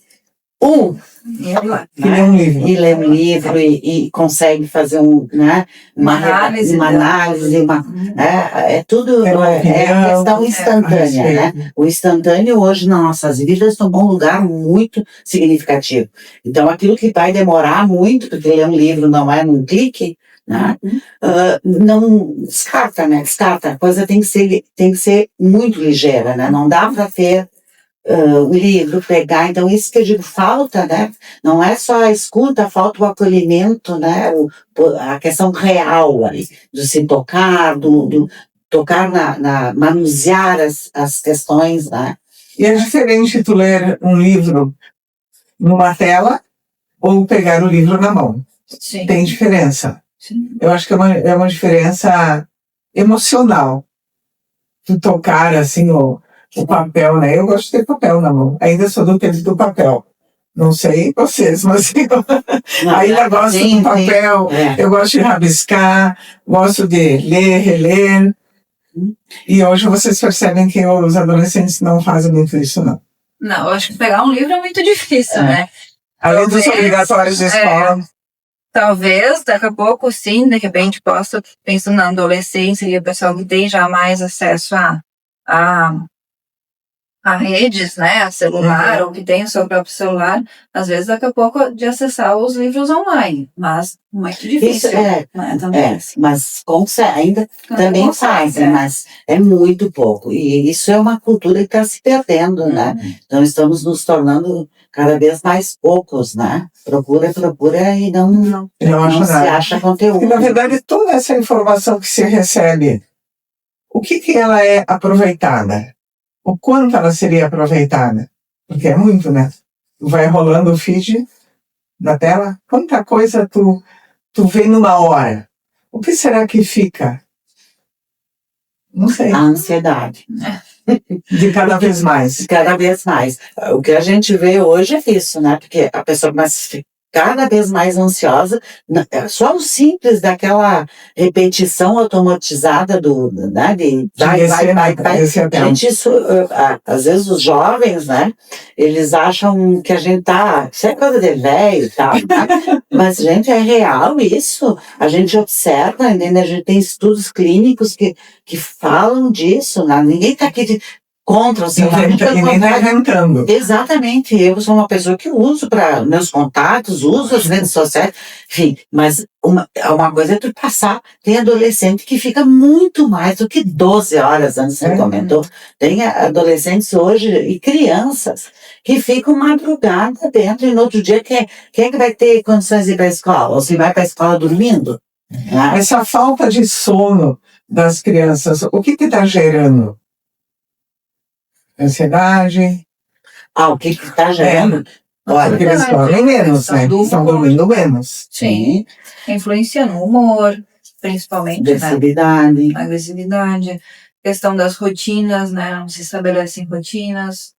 que lê um livro. E lê um livro e consegue fazer uma análise, é tudo, é a questão instantânea, né? O instantâneo hoje nas nossas vidas tomou um lugar muito significativo. Então, aquilo que vai demorar muito, porque ler um livro não é num clique, né? Não descarta, né? Descarta. A coisa tem que ser muito ligeira, né? Não dá para ter o livro, pegar, então isso que eu digo, falta, né? Não é só a escuta, falta o acolhimento, né? A questão real ali, de se tocar, tocar manusear as questões, né? E é diferente tu ler um livro numa tela ou pegar o livro na mão. Sim. Tem diferença. Sim. Eu acho que é uma diferença emocional. Tu tocar, assim, o papel, né? Eu gosto de ter papel na mão. Ainda sou do tempo do papel. Não sei vocês, mas eu ainda gosto do papel. Eu gosto de rabiscar, gosto de ler, reler. E hoje vocês percebem que os adolescentes não fazem muito isso, não. Não, eu acho que pegar um livro é muito difícil, né? Além dos obrigatórios de escola. Talvez, daqui a pouco, sim, de repente, possa, pensando na adolescência e o pessoal que tem já mais acesso a redes, né, a celular, ou que tem o seu próprio celular, às vezes daqui a pouco de acessar os livros online, mas muito difícil. Isso mas ainda também fazem, mas é muito pouco, e isso é uma cultura que está se perdendo, né, então estamos nos tornando cada vez mais poucos, né, procura e não se acha conteúdo. E na verdade toda essa informação que se recebe, o que ela é aproveitada? O quanto ela seria aproveitada? Porque é muito, né? Tu vai rolando o feed na tela, quanta coisa tu vê numa hora. O que será que fica? Não sei. A ansiedade. De cada vez mais. Cada vez mais. O que a gente vê hoje é isso, né? Porque a pessoa começa a ficar cada vez mais ansiosa, só o simples daquela repetição automatizada né, de vai. Gente, isso, às vezes os jovens, né, eles acham que a gente isso é coisa de velho e tal, né? Mas, gente, é real isso, a gente observa, entende? A gente tem estudos clínicos que falam disso, né? Ninguém está aqui contra o celular. E nem está inventando. Exatamente. Eu sou uma pessoa que uso para meus contatos, uso as redes sociais, enfim, mas uma coisa é tu passar, tem adolescente que fica muito mais do que 12 horas, antes você comentou, tem adolescentes hoje e crianças que ficam madrugada dentro e no outro dia quem é que vai ter condições de ir para a escola? Ou se vai para a escola dormindo? Essa falta de sono das crianças, o que está gerando? Ansiedade. O que está gerando? Olha, porque eles dormem menos, né? Estão dormindo menos. Sim. Influencia no humor, principalmente, agressividade. Né? Agressividade. Questão das rotinas, né? Não se estabelecem rotinas.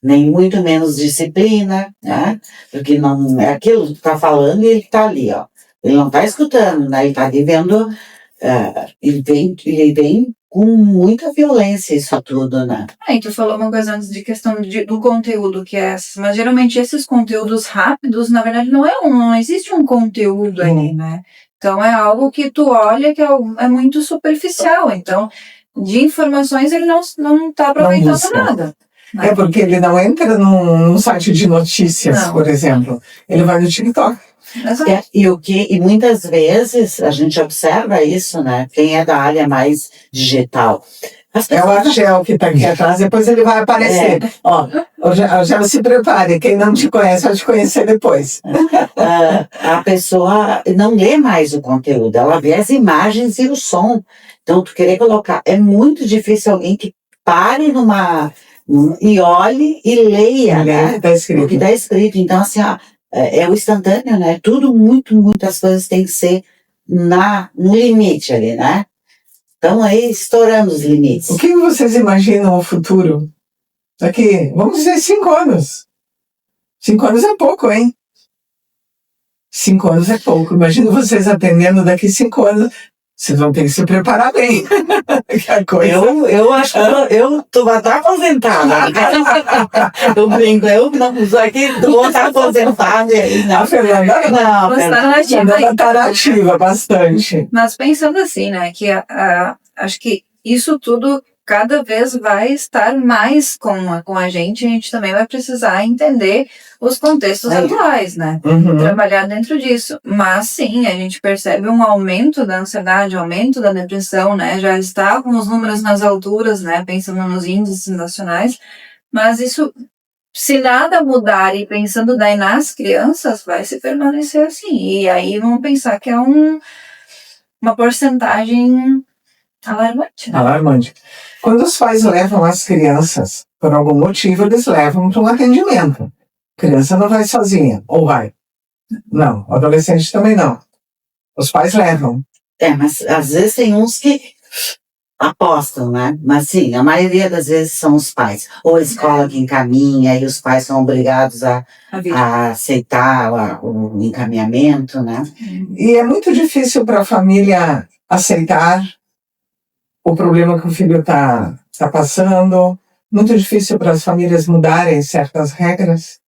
Nem muito menos disciplina, né? Porque não é aquilo que está falando e ele está ali, ó. Ele não está escutando, né? Ele está vivendo ele vem com muita violência isso tudo, né? E tu falou uma coisa antes de questão do conteúdo que é essa, mas geralmente esses conteúdos rápidos, na verdade, não existe um conteúdo ali, né? Então é algo que tu olha que é muito superficial, então de informações ele não tá aproveitando nada. Né? É porque ele não entra num site de notícias, por exemplo. Ele vai no TikTok. E muitas vezes a gente observa isso, né? Quem é da área mais digital. É o Argel que está aqui atrás, depois ele vai aparecer. Ó, Argel, se prepare, quem não te conhece vai te conhecer depois. A pessoa não lê mais o conteúdo, ela vê as imagens e o som. Então, tu querer colocar, é muito difícil alguém que pare e olhe e leia, né? O que está escrito. Então, assim, é o instantâneo, né? Tudo, muitas coisas tem que ser no limite ali, né? Então, aí, estourando os limites. O que vocês imaginam o futuro? Daqui, vamos dizer, 5 anos. 5 anos é pouco, hein? 5 anos é pouco. Imagina vocês atendendo daqui 5 anos. Vocês vão ter que se preparar bem. Eu acho que eu tô até aposentada. Eu brinco, eu não uso aqui, vou estar aposentada aí. A Fernanda não. A Fernanda tá ativa bastante. Mas pensando assim, né, que acho que isso tudo cada vez vai estar mais com a gente também vai precisar entender os contextos atuais, né? Trabalhar dentro disso. Mas sim, a gente percebe um aumento da ansiedade, aumento da depressão, né? Já está com os números nas alturas, né? Pensando nos índices nacionais. Mas isso, se nada mudar e pensando daí nas crianças, vai se permanecer assim. E aí vamos pensar que é uma porcentagem alarmante, né? Alarmante. Quando os pais levam as crianças, por algum motivo, eles levam para um atendimento. A criança não vai sozinha, ou vai? Não, o adolescente também não. Os pais levam. Mas às vezes tem uns que apostam, né? Mas sim, a maioria das vezes são os pais. Ou a escola que encaminha e os pais são obrigados a aceitar o encaminhamento, né? E é muito difícil para a família aceitar o problema que o filho está passando. Muito difícil para as famílias mudarem certas regras.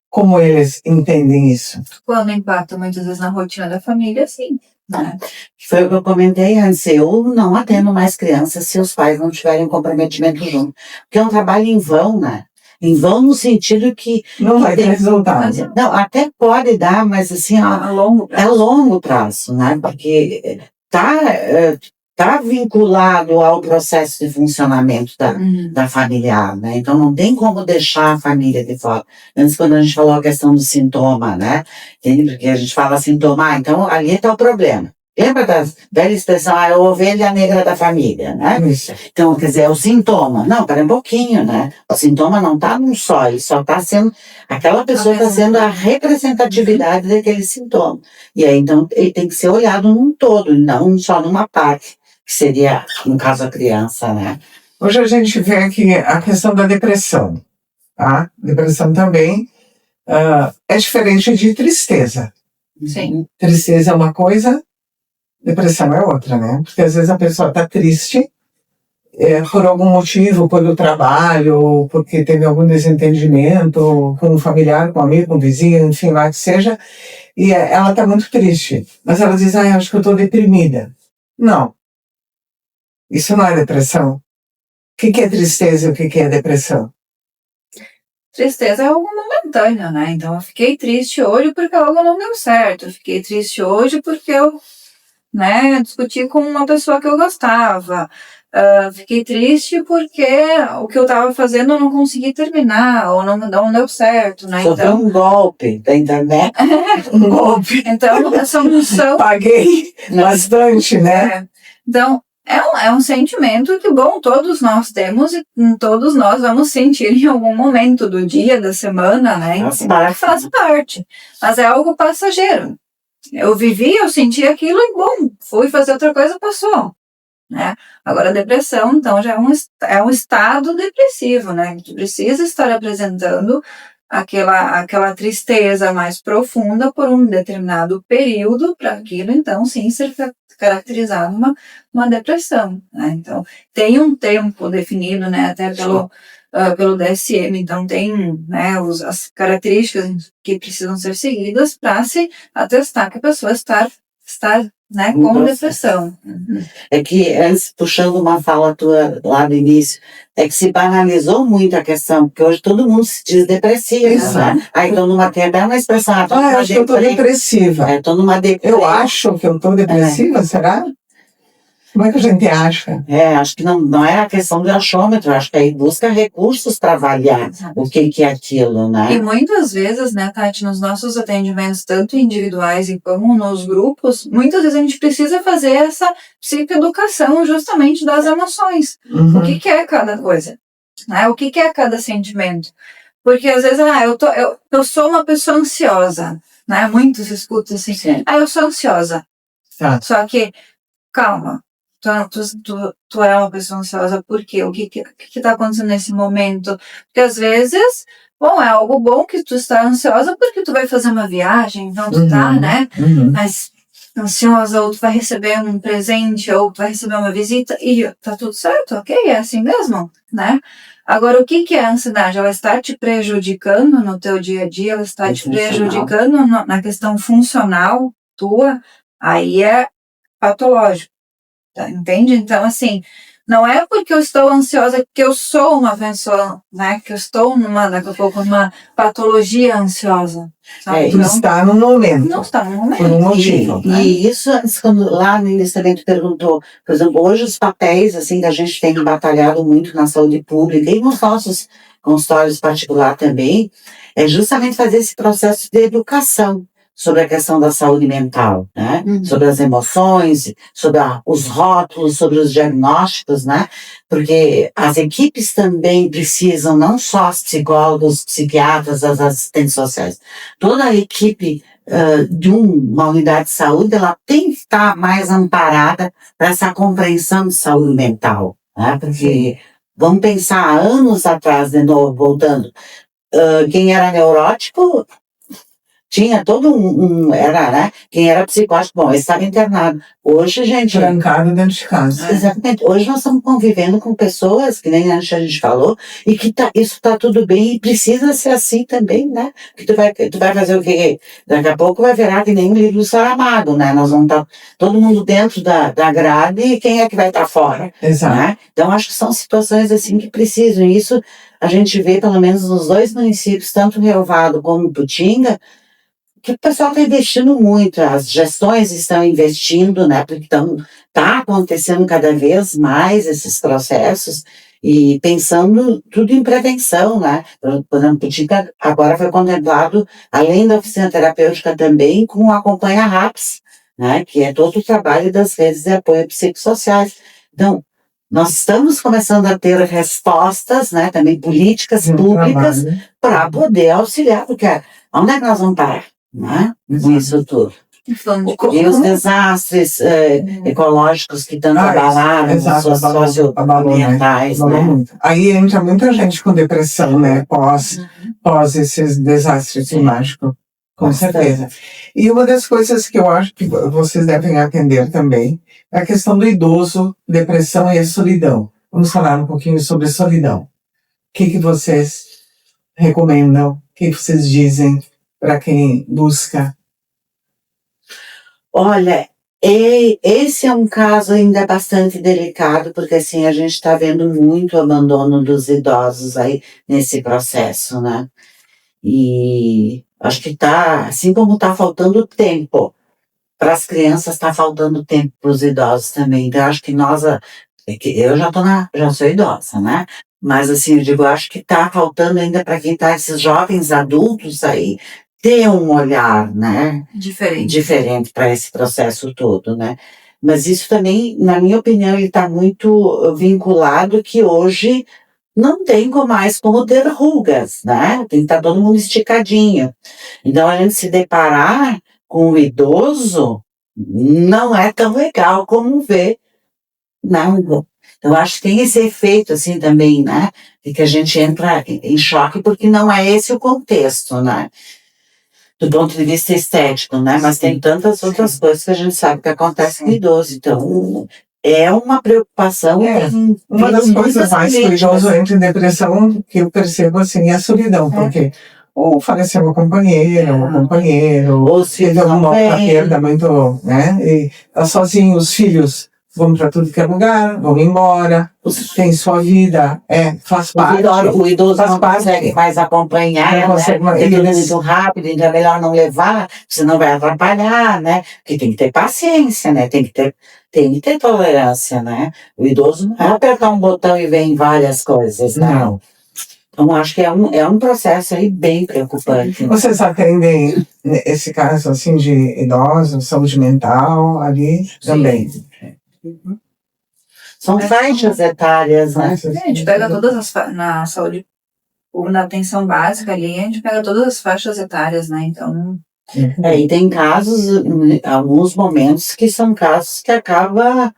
Como eles entendem isso? Quando impacta muitas vezes na rotina da família, sim. Né? Foi o que eu comentei antes. Eu não atendo mais crianças se os pais não tiverem comprometimento junto. Porque é um trabalho em vão, né? Em vão no sentido que... Não vai ter resultado. Não, até pode dar, mas assim... A longo prazo. É longo prazo, né? Porque tá vinculado ao processo de funcionamento da familiar, né? Então não tem como deixar a família de fora. Antes, quando a gente falou a questão do sintoma, né? Entende? Porque a gente fala sintoma, então ali está o problema. Lembra da velha expressão, a ovelha negra da família, né? Isso. Então, quer dizer, é o sintoma. Não, pera um pouquinho, né? O sintoma não está num só, ele só está sendo, aquela pessoa está sendo a representatividade daquele sintoma. E aí, então, ele tem que ser olhado num todo, não só numa parte, que seria, no caso, a criança, né? Hoje a gente vê aqui a questão da depressão, tá? Depressão também é diferente de tristeza. Sim. Tristeza é uma coisa, depressão é outra, né? Porque às vezes a pessoa está triste por algum motivo, pelo trabalho, ou porque teve algum desentendimento com um familiar, com um amigo, com um vizinho, enfim, lá que seja, e ela está muito triste. Mas ela diz, acho que eu estou deprimida. Não. Isso não é depressão. O que é tristeza e o que é depressão? Tristeza é algo momentâneo, né? Então eu fiquei triste hoje porque algo não deu certo. Eu fiquei triste hoje porque eu discuti com uma pessoa que eu gostava. Fiquei triste porque o que eu estava fazendo eu não consegui terminar, ou não deu certo, né? Sofreu um golpe da internet. Um golpe. Então, essa função... Paguei bastante, né? Então, é um sentimento que, bom, todos nós temos e todos nós vamos sentir em algum momento do dia, da semana, né? Faz parte. Mas é algo passageiro. Eu vivi, eu senti aquilo e, bom, fui fazer outra coisa, passou. Né? Agora, a depressão, então, já é um estado depressivo, né? Que precisa estar apresentando aquela tristeza mais profunda por um determinado período, para aquilo, então, sim, ser caracterizado uma depressão, né? Então, tem um tempo definido, né, até pelo DSM, então tem, né, as características que precisam ser seguidas para se atestar que a pessoa está né, com depressão. É que, antes, puxando uma fala tua lá no início, é que se banalizou muito a questão, porque hoje todo mundo se diz depressivo, né? Aí então numa tem até uma expressão, eu acho que eu tô depressiva. Tô numa depressão. Eu acho que eu tô depressiva, será? Como é que a gente acha? Acho que não é a questão do achômetro, acho que aí busca recursos para avaliar o que é aquilo, né? E muitas vezes, né, Tati, nos nossos atendimentos, tanto individuais como nos grupos, muitas vezes a gente precisa fazer essa psicoeducação justamente das emoções. Uhum. O que é cada coisa? Né? O que é cada sentimento? Porque às vezes, eu sou uma pessoa ansiosa, né? Muitos escutam assim, eu sou ansiosa. Tá. Só que, calma. Tu é uma pessoa ansiosa, por quê? O que tá acontecendo nesse momento? Porque às vezes, é algo bom que tu está ansiosa porque tu vai fazer uma viagem, então tu tá, né? Mas ansiosa, ou tu vai receber um presente, ou tu vai receber uma visita, e tá tudo certo, ok? É assim mesmo, né? Agora, o que é a ansiedade? Ela está te prejudicando no teu dia a dia, ela está te prejudicando na questão funcional tua, aí é patológico. Entende? Então, assim, não é porque eu estou ansiosa que eu sou uma pessoa, né? Que eu estou daqui a pouco, numa patologia ansiosa. Sabe? Então, está no momento. Não está no momento. Por um motivo. E isso, quando lá no início também tu perguntou, por exemplo, hoje os papéis, assim, que a gente tem batalhado muito na saúde pública e nos nossos consultórios particulares também, é justamente fazer esse processo de educação sobre a questão da saúde mental, né? Sobre as emoções, sobre os rótulos, sobre os diagnósticos, né? Porque as equipes também precisam, não só os psicólogos, os psiquiatras, as assistentes sociais, toda a equipe de uma unidade de saúde, ela tem que estar mais amparada para essa compreensão de saúde mental, né? Porque vamos pensar anos atrás, de novo, voltando, quem era neurótico tinha todo era, né? Quem era psicótico, estava internado. Hoje, gente... Trancado dentro de casa. Exatamente. Hoje nós estamos convivendo com pessoas, que nem antes a gente falou, e que isso tá tudo bem e precisa ser assim também, né? Que tu vai fazer o quê? Daqui a pouco vai virar que nem um livro do Saramago, né? Nós vamos estar todo mundo dentro da grade e quem é que vai estar fora? Exato. Né? Então, acho que são situações assim que precisam. E isso a gente vê, pelo menos nos dois municípios, tanto Rio Vado como Putinga, que o pessoal está investindo muito, as gestões estão investindo, né, porque tá acontecendo cada vez mais esses processos e pensando tudo em prevenção, né, por exemplo, Putinga agora foi contemplado, além da oficina terapêutica também, com o Acompanha RAPS, né, que é todo o trabalho das redes de apoio psicossociais. Então, nós estamos começando a ter respostas, né, também políticas públicas para poder auxiliar, porque onde é que nós vamos parar? Né? Com isso tudo. E os desastres ecológicos que tanto abalaram, socioambientais, né? Aí entra muita gente com depressão, né? Pós esses desastres climáticos, com certeza. E uma das coisas que eu acho que vocês devem atender também é a questão do idoso, depressão e a solidão. Vamos falar um pouquinho sobre solidão. O que vocês recomendam? O que vocês dizem para quem busca? Olha, esse é um caso ainda bastante delicado, porque assim, a gente está vendo muito abandono dos idosos aí nesse processo, né? E acho que assim como está faltando tempo para as crianças, está faltando tempo para os idosos também. Então, acho que eu já sou idosa, né? Mas assim, eu acho que está faltando ainda para quem está, esses jovens adultos aí, ter um olhar, né? Diferente para esse processo todo, né? Mas isso também, na minha opinião, ele está muito vinculado que hoje não tem mais como ter rugas, né? Tem que estar todo mundo esticadinho. Então, a gente se deparar com o idoso não é tão legal como ver, não. Então, acho que tem esse efeito, assim, também, né? De que a gente entra em choque, porque não é esse o contexto, né? Do ponto de vista estético, né? Mas tem tantas outras coisas que a gente sabe que acontece com o idoso. Então, é uma preocupação. Uma das coisas mais perigosas entre depressão que eu percebo, assim, é a solidão, porque ou faleceu um companheiro, ou teve alguma outra perda muito, né? E tá sozinho, os filhos vão para tudo que é lugar, vão embora, tem sua vida, faz parte. O idoso não consegue mais acompanhar, né? Tem tudo muito rápido, então é melhor não levar, senão vai atrapalhar, né? Porque tem que ter paciência, né? Tem que ter tolerância, né? O idoso não é apertar um botão e vem várias coisas, não. Então, acho que é um processo aí bem preocupante. Vocês atendem esse caso, assim, de idosos, saúde mental, ali também? Uhum. São faixas etárias, né? A gente pega todas na saúde, na atenção básica ali, a gente pega todas as faixas etárias, né? Então... e tem casos, alguns momentos, que são casos que acaba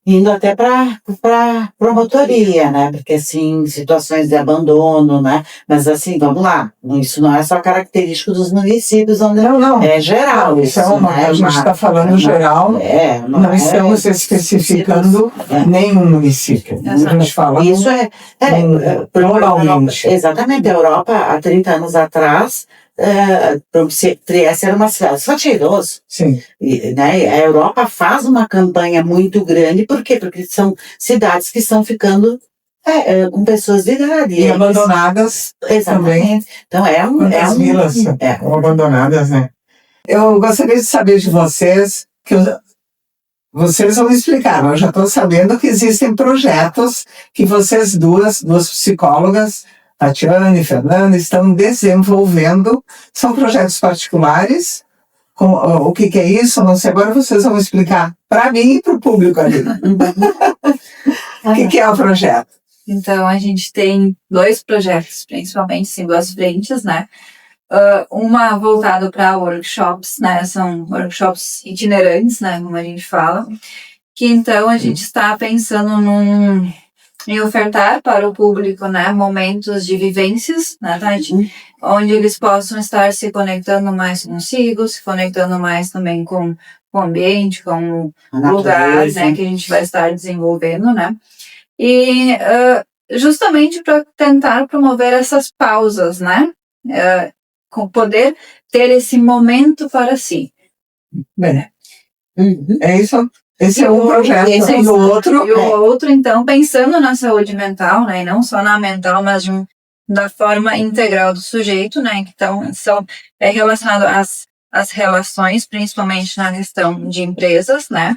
indo até para promotoria, né? Porque, assim, situações de abandono, né? Mas, assim, vamos lá, isso não é só característico dos municípios, onde não. É geral. Isso é a gente está falando geral, não estamos especificando nenhum município. A gente fala isso normalmente. Exatamente, a Europa, há 30 anos atrás, Trieste era uma cidade só tinha idoso. Sim. Né? A Europa faz uma campanha muito grande, por quê? Porque são cidades que estão ficando com pessoas de idade. E abandonadas. Exatamente. Também. Então vilas abandonadas, né? Eu gostaria de saber de vocês, vocês vão explicar, mas eu já estou sabendo que existem projetos que vocês duas psicólogas, Tatiana e Fernanda, estão desenvolvendo. São projetos particulares. O que é isso? Não sei. Agora vocês vão explicar para mim e para o público ali. O que é o projeto? Então, a gente tem 2 projetos, principalmente em 2 frentes, né? Uma voltada para workshops, né? São workshops itinerantes, né? Como a gente fala. Que então a gente está pensando em ofertar para o público, né, momentos de vivências, né, Tati? Onde eles possam estar se conectando mais consigo, se conectando mais também com o ambiente, com o lugar, né, que a gente vai estar desenvolvendo, né? E justamente para tentar promover essas pausas, né? Com poder ter esse momento para si. Bem, é isso. Esse é um projeto, e o outro... E o outro, então, pensando na saúde mental, né, e não só na mental, mas da forma integral do sujeito, né, então é relacionado às relações, principalmente na questão de empresas, né,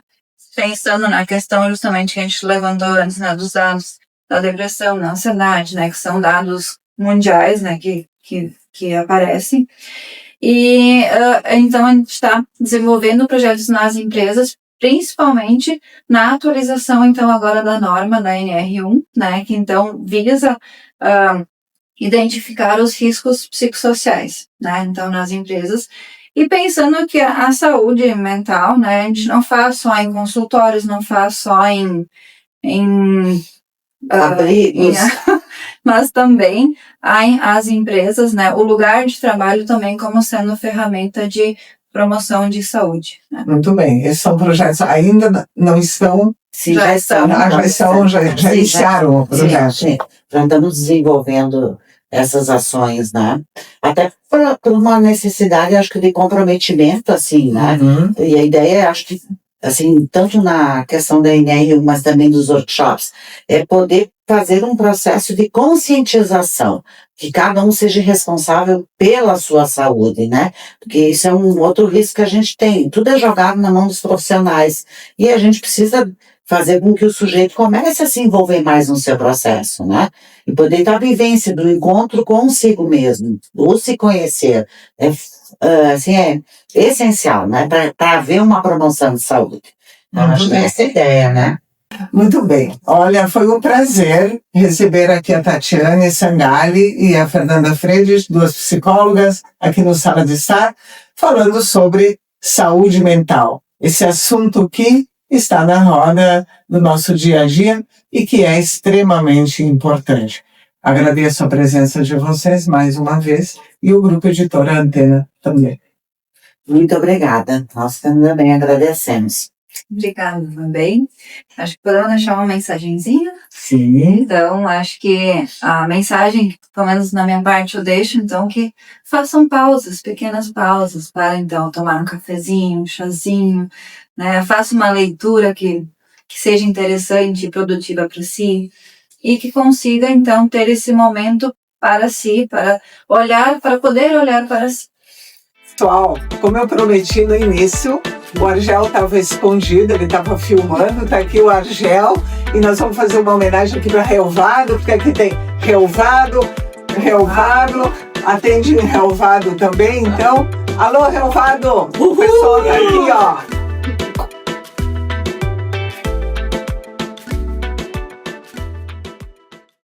pensando na questão justamente que a gente levantou antes, né, dos dados da depressão, da ansiedade, né, que são dados mundiais, né, que aparecem. E, então, a gente está desenvolvendo projetos nas empresas, principalmente na atualização, então, agora da norma da NR1, né, que então visa identificar os riscos psicossociais, né, então, nas empresas, e pensando que a saúde mental, né, a gente não faz só em consultórios, não faz só em abrigos, mas também as empresas, né, o lugar de trabalho também como sendo ferramenta de promoção de saúde. Né? Muito bem. Esses são projetos ainda não estão... Sim, já iniciaram o projeto. Sim. Já estamos desenvolvendo essas ações, né? Até por uma necessidade, acho que, de comprometimento, assim, né? E a ideia, acho que, assim, tanto na questão da NR, mas também dos workshops, é poder fazer um processo de conscientização, que cada um seja responsável pela sua saúde, né? Porque isso é um outro risco que a gente tem. Tudo é jogado na mão dos profissionais. E a gente precisa fazer com que o sujeito comece a se envolver mais no seu processo, né? E poder ter a vivência do encontro consigo mesmo, do se conhecer. Assim, é essencial, né? Para haver uma promoção de saúde. Então, acho que essa é a ideia, né? Muito bem. Olha, foi um prazer receber aqui a Tatiana Sangali e a Fernanda Fredes, 2 psicólogas, aqui no Sala de Estar, falando sobre saúde mental. Esse assunto que está na roda do nosso dia a dia e que é extremamente importante. Agradeço a presença de vocês mais uma vez e o Grupo Editora Antena também. Muito obrigada. Nós também agradecemos. Obrigada também. Acho que podemos deixar uma mensagenzinha. Sim. Então, acho que a mensagem, pelo menos na minha parte, eu deixo, então, que façam pausas, pequenas pausas, para, então, tomar um cafezinho, um chazinho, né? Faça uma leitura que seja interessante e produtiva para si e que consiga, então, ter esse momento para si, para poder olhar para si. Pessoal, como eu prometi no início, o Argel estava escondido, ele estava filmando, tá aqui o Argel, e nós vamos fazer uma homenagem aqui para Relvado, porque aqui tem Relvado, atende em Relvado também, então, alô Relvado, o pessoal tá aqui, ó.